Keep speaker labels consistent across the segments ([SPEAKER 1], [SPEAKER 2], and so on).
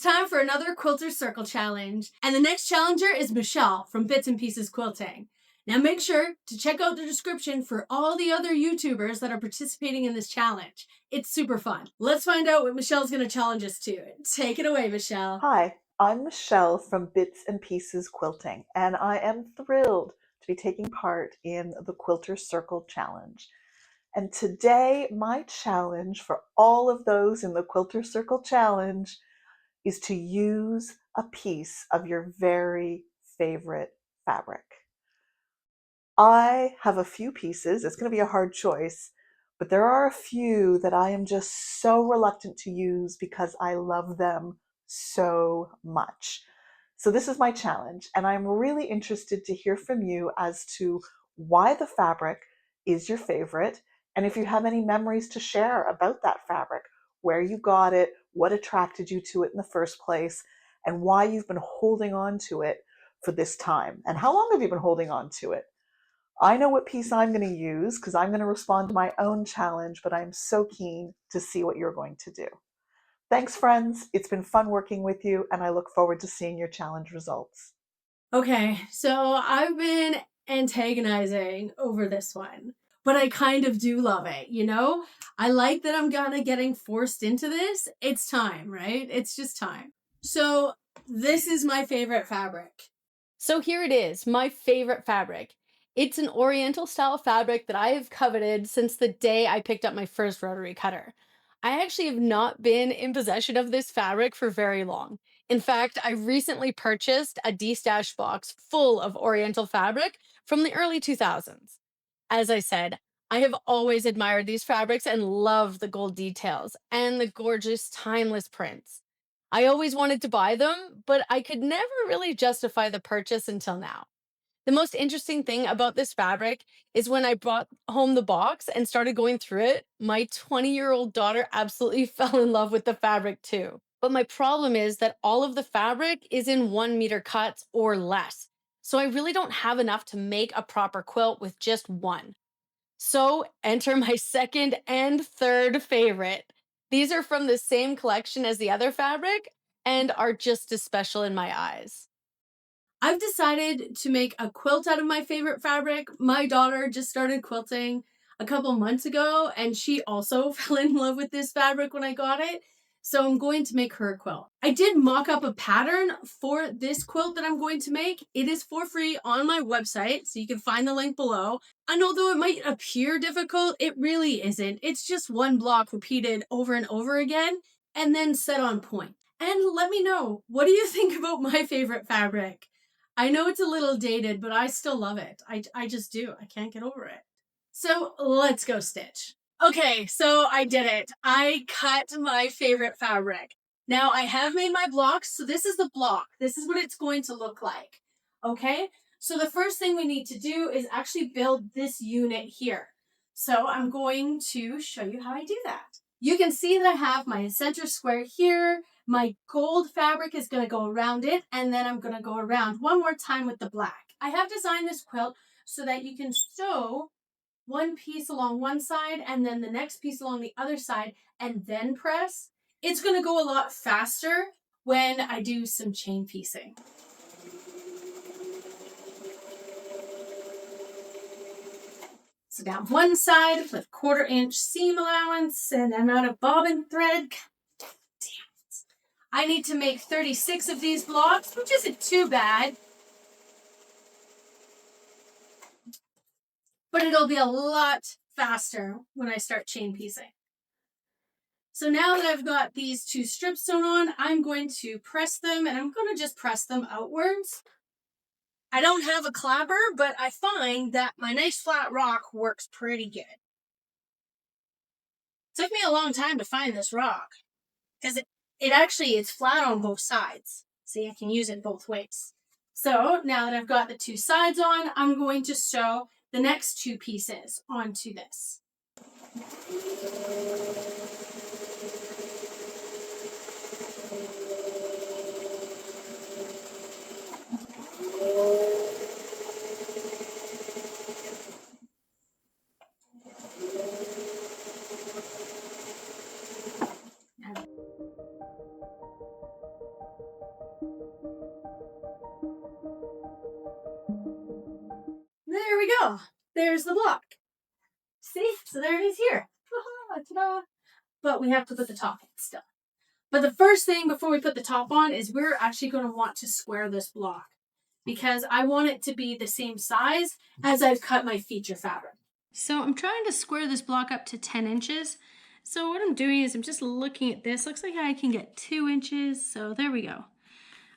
[SPEAKER 1] time for another Quilter Circle Challenge. And the next challenger is Michelle from Bits and Pieces Quilting. Now make sure to check out the description for all the other YouTubers that are participating in this challenge. It's super fun. Let's find out what Michelle's going to challenge us to. Take it away, Michelle.
[SPEAKER 2] Hi, I'm Michelle from Bits and Pieces Quilting, and I am thrilled to be taking part in the Quilter Circle Challenge. And today, my challenge for all of those in the Quilter Circle Challenge is to use a piece of your very favorite fabric. I have a few pieces. It's going to be a hard choice, but there are a few that I am just so reluctant to use because I love them so much. So this is my challenge, and I'm really interested to hear from you as to why the fabric is your favorite, and if you have any memories to share about that fabric, where you got it, what attracted you to it in the first place, and why you've been holding on to it for this time. And how long have you been holding on to it? I know what piece I'm going to use because I'm going to respond to my own challenge, but I'm so keen to see what you're going to do. Thanks, friends. It's been fun working with you, and I look forward to seeing your challenge results.
[SPEAKER 1] Okay, so I've been antagonizing over this one, but I kind of do love it, you know? I like that I'm kind of getting forced into this. It's time, right? It's just time. So this is my favorite fabric.
[SPEAKER 3] So here it is, my favorite fabric. It's an Oriental style fabric that I have coveted since the day I picked up my first rotary cutter. I actually have not been in possession of this fabric for very long. In fact, I recently purchased a de-stash box full of Oriental fabric from the early 2000s. As I said, I have always admired these fabrics and love the gold details and the gorgeous timeless prints. I always wanted to buy them, but I could never really justify the purchase until now. The most interesting thing about this fabric is when I brought home the box and started going through it, my 20-year-old daughter absolutely fell in love with the fabric too. But my problem is that all of the fabric is in 1 meter cuts or less. So I really don't have enough to make a proper quilt with just one. So enter my second and third favorite. These are from the same collection as the other fabric and are just as special in my eyes.
[SPEAKER 1] I've decided to make a quilt out of my favorite fabric. My daughter just started quilting a couple months ago, and she also fell in love with this fabric when I got it. So I'm going to make her a quilt. I did mock up a pattern for this quilt that I'm going to make. It is for free on my website, so you can find the link below. And although it might appear difficult, it really isn't. It's just one block repeated over and over again, and then set on point. And let me know, what do you think about my favorite fabric? I know it's a little dated, but I still love it. I just do. I can't get over it. So let's go stitch. Okay, so I did it. I cut my favorite fabric. Now I have made my blocks. So this is the block. This is what it's going to look like. Okay, so the first thing we need to do is actually build this unit here. So I'm going to show you how I do that. You can see that I have my center square here. My gold fabric is going to go around it, and then I'm going to go around one more time with the black. I have designed this quilt so that you can sew one piece along one side and then the next piece along the other side and then press. It's going to go a lot faster when I do some chain piecing. So down one side with 1/4 inch seam allowance, and I'm out of bobbin thread. I need to make 36 of these blocks, which isn't too bad. But it'll be a lot faster when I start chain piecing. So now that I've got these 2 strips sewn on, I'm going to press them, and I'm going to just press them outwards. I don't have a clapper, but I find that my nice flat rock works pretty good. It took me a long time to find this rock because it actually is flat on both sides. See, I can use it both ways. So now that I've got the 2 sides on, I'm going to sew the next 2 pieces onto this. go. There's the block. See? So there it is here. Ta-da! But we have to put the top in still. But the first thing before we put the top on is we're actually going to want to square this block because I want it to be the same size as I've cut my feature fabric. So I'm trying to square this block up to 10 inches. So what I'm doing is I'm just looking at this. Looks like I can get 2 inches. So there we go.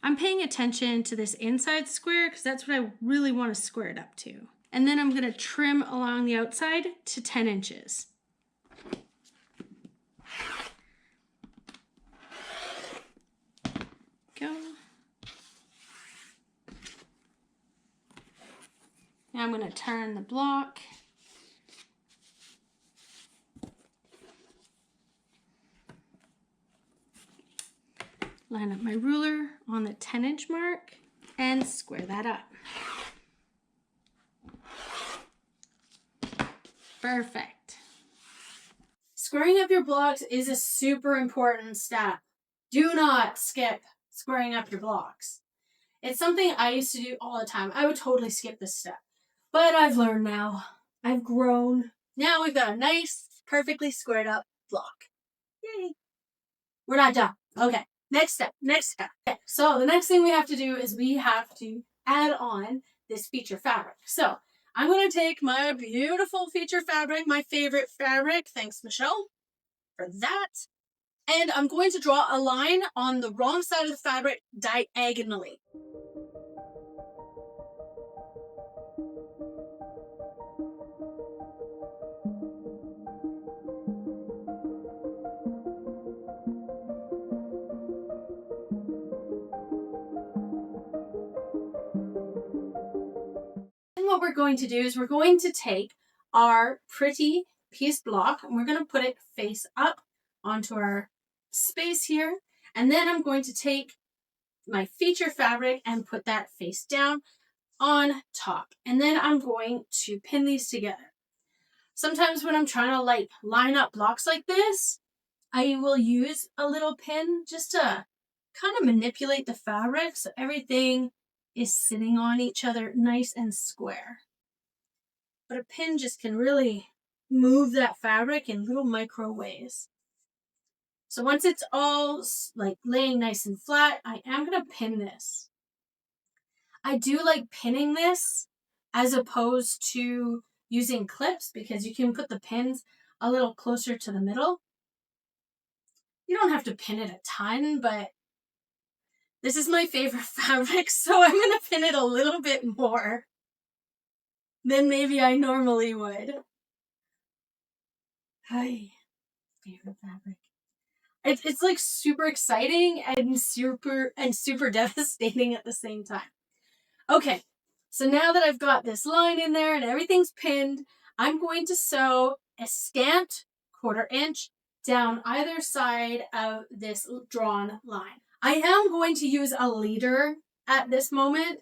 [SPEAKER 1] I'm paying attention to this inside square because that's what I really want to square it up to. And then I'm going to trim along the outside to 10 inches. Go. Now I'm going to turn the block. Line up my ruler on the 10-inch mark and square that up. Perfect. Squaring up your blocks is a super important step. Do not skip squaring up your blocks. It's something I used to do all the time. I would totally skip this step. But I've learned now. I've grown. Now we've got a nice, perfectly squared up block. Yay. We're not done. Okay. Next step. Okay, so the next thing we have to do is we have to add on this feature fabric. So I'm going to take my beautiful feature fabric, my favorite fabric, thanks Michelle for that, and I'm going to draw a line on the wrong side of the fabric diagonally. What we're going to do is we're going to take our pretty piece block and we're going to put it face up onto our space here, and then I'm going to take my feature fabric and put that face down on top, and then I'm going to pin these together. Sometimes when I'm trying to like line up blocks like this, I will use a little pin just to kind of manipulate the fabric so everything is sitting on each other nice and square. But a pin just can really move that fabric in little micro ways. So once it's all like laying nice and flat, I am going to pin this. I do like pinning this as opposed to using clips because you can put the pins a little closer to the middle. You don't have to pin it a ton, but this is my favorite fabric, so I'm going to pin it a little bit more than maybe I normally would. Hi, favorite fabric. It's like super exciting and super devastating at the same time. Okay, so now that I've got this line in there and everything's pinned, I'm going to sew a scant 1/4 inch down either side of this drawn line. I am going to use a leader at this moment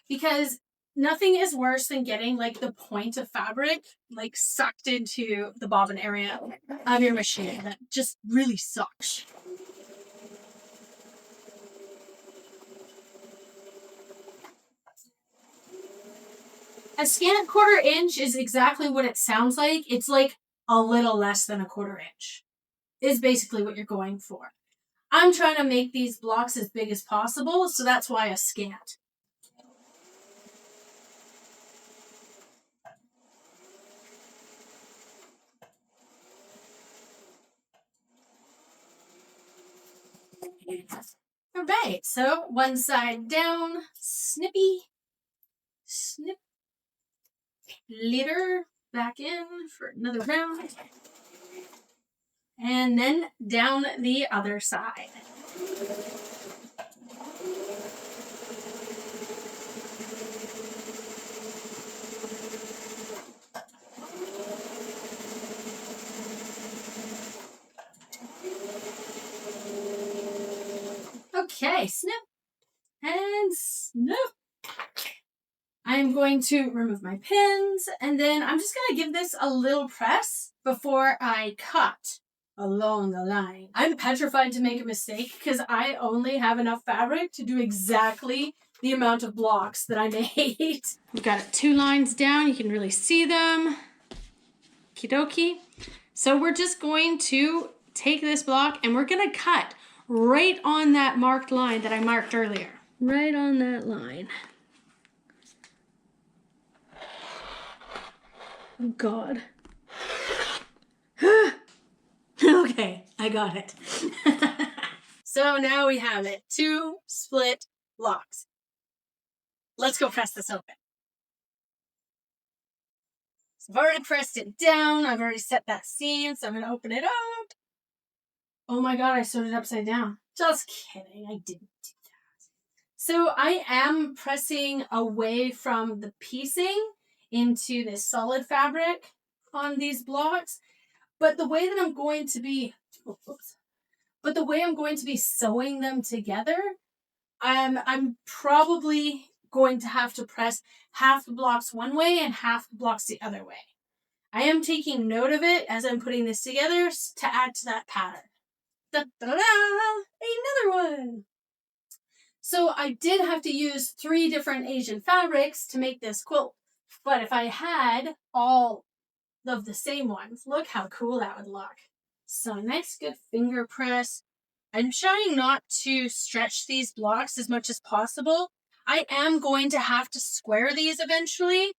[SPEAKER 1] because nothing is worse than getting like the point of fabric like sucked into the bobbin area of your machine. That just really sucks. A scant 1/4 inch is exactly what it sounds like. It's like a little less than a 1/4 inch is basically what you're going for. I'm trying to make these blocks as big as possible, so that's why a scant. All right, so one side down, snippy, snip, leader, back in for another round, and then down the other side. Okay, snip and snip. I'm going to remove my pins and then I'm just going to give this a little press before I cut. along the line. I'm petrified to make a mistake because I only have enough fabric to do exactly the amount of blocks that I made.
[SPEAKER 3] We've got it 2 lines down. You can really see them. Okie dokie. So we're just going to take this block and we're going to cut right on that marked line that I marked earlier. Right on that line. Oh God. Okay, I got it.
[SPEAKER 1] So now we have it. 2 split blocks. Let's go press this open. So I've already pressed it down. I've already set that seam, so I'm going to open it up. Oh my God, I sewed it upside down. Just kidding, I didn't do that. So I am pressing away from the piecing into this solid fabric on these blocks. But the way that I'm going to be, sewing them together, I'm probably going to have to press half the blocks one way and half the blocks the other way. I am taking note of it as I'm putting this together to add to that pattern. Da-da-da! Another one! So I did have to use 3 different Asian fabrics to make this quilt. But if I had all of the same ones, look how cool that would look. So nice good finger press. I'm trying not to stretch these blocks as much as possible. I am going to have to square these eventually,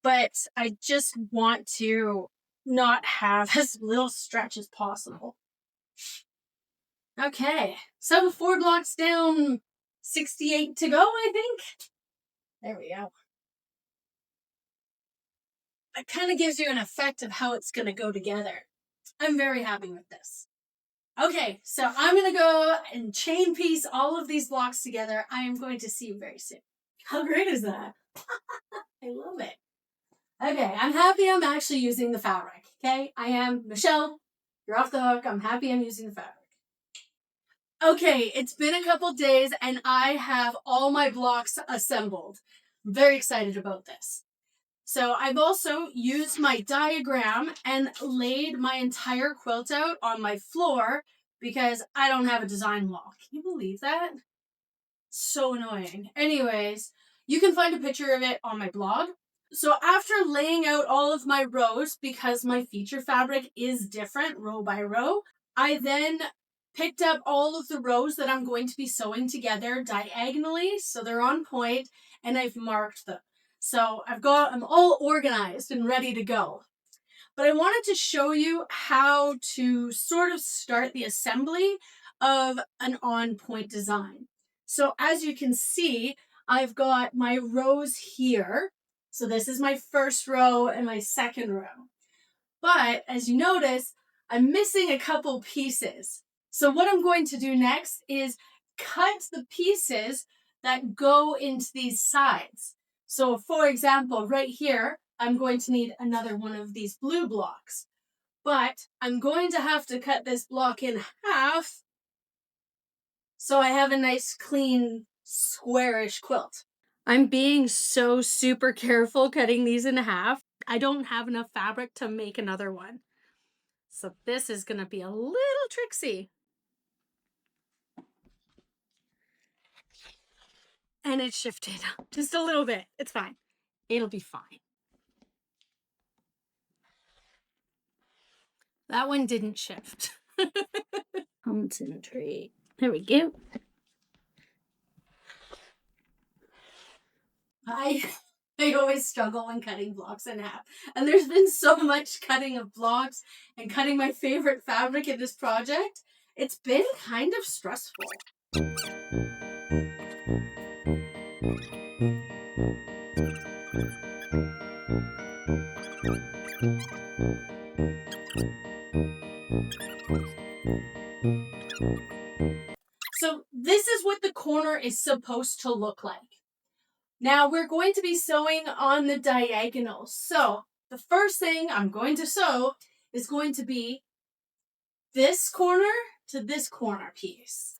[SPEAKER 1] but I just want to not have as little stretch as possible. Okay, so 4 blocks down, 68 to go, I think. There we go. It kind of gives you an effect of how it's going to go together. I'm very happy with this. Okay, so I'm going to go and chain piece all of these blocks together. I am going to see you very soon. How great is that? I love it. Okay, I'm happy I'm actually using the fabric. Okay, I am. Michelle, you're off the hook. I'm happy I'm using the fabric. Okay, it's been a couple days and I have all my blocks assembled. I'm very excited about this. So I've also used my diagram and laid my entire quilt out on my floor because I don't have a design wall. Can you believe that? So annoying. Anyways, you can find a picture of it on my blog. So after laying out all of my rows, because my feature fabric is different row by row, I then picked up all of the rows that I'm going to be sewing together diagonally, so they're on point, and I've marked them. So I'm all organized and ready to go. But I wanted to show you how to sort of start the assembly of an on-point design. So as you can see, I've got my rows here. So this is my first row and my second row. But as you notice, I'm missing a couple pieces. So what I'm going to do next is cut the pieces that go into these sides. So for example, right here, I'm going to need another one of these blue blocks. But I'm going to have to cut this block in half so I have a nice clean squarish quilt.
[SPEAKER 3] I'm being so super careful cutting these in half. I don't have enough fabric to make another one. So this is going to be a little tricksy. And it shifted just a little bit. It's fine. It'll be fine. That one didn't shift. Concentrate. There we go.
[SPEAKER 1] I always struggle when cutting blocks in half. And there's been so much cutting of blocks and cutting my favorite fabric in this project. It's been kind of stressful. So this is what the corner is supposed to look like. Now we're going to be sewing on the diagonals. So the first thing I'm going to sew is going to be this corner to this corner piece.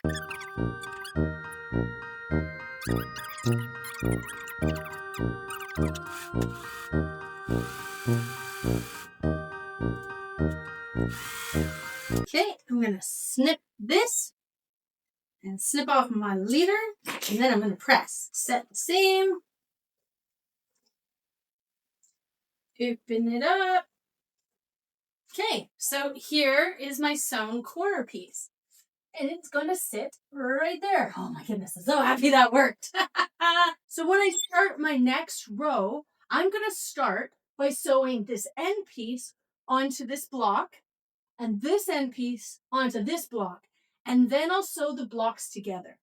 [SPEAKER 1] going to snip this and snip off my leader, and then I'm going to press. Set the seam. Open it up. Okay, so here is my sewn corner piece. And it's going to sit right there. Oh my goodness, I'm so happy that worked. So when I start my next row, I'm going to start by sewing this end piece onto this block and this end piece onto this block. And then I'll sew the blocks together.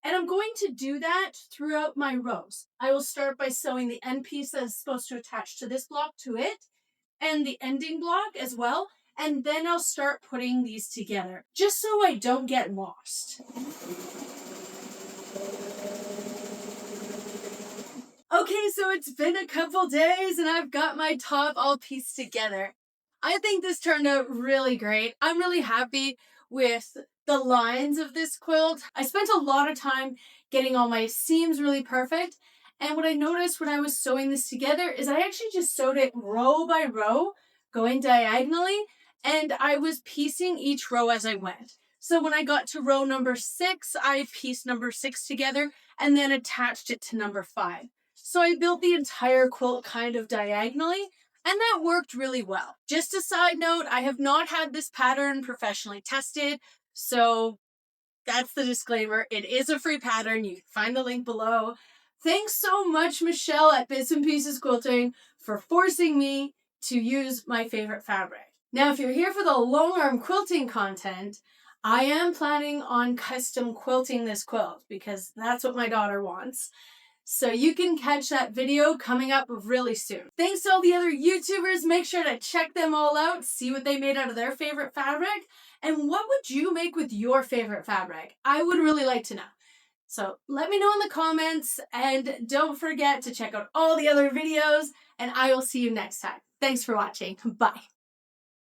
[SPEAKER 1] And I'm going to do that throughout my rows. I will start by sewing the end piece that is supposed to attach to this block to it, and the ending block as well. And then I'll start putting these together, just so I don't get lost. Okay, so it's been a couple days and I've got my top all pieced together. I think this turned out really great. I'm really happy with the lines of this quilt. I spent a lot of time getting all my seams really perfect. And what I noticed when I was sewing this together is I actually just sewed it row by row, going diagonally, and I was piecing each row as I went. So when I got to row number 6, I pieced number 6 together and then attached it to number 5. So I built the entire quilt kind of diagonally, and that worked really well. Just a side note, I have not had this pattern professionally tested, so that's the disclaimer. It is a free pattern. You can find the link below. Thanks so much, Michelle at Bits and Pieces Quilting, for forcing me to use my favorite fabric. Now, if you're here for the long arm quilting content, I am planning on custom quilting this quilt because that's what my daughter wants. So you can catch that video coming up really soon. Thanks to all the other YouTubers. Make sure to check them all out, see what they made out of their favorite fabric, and what would you make with your favorite fabric? I would really like to know. So let me know in the comments, and don't forget to check out all the other videos, and I will see you next time. Thanks for watching. Bye.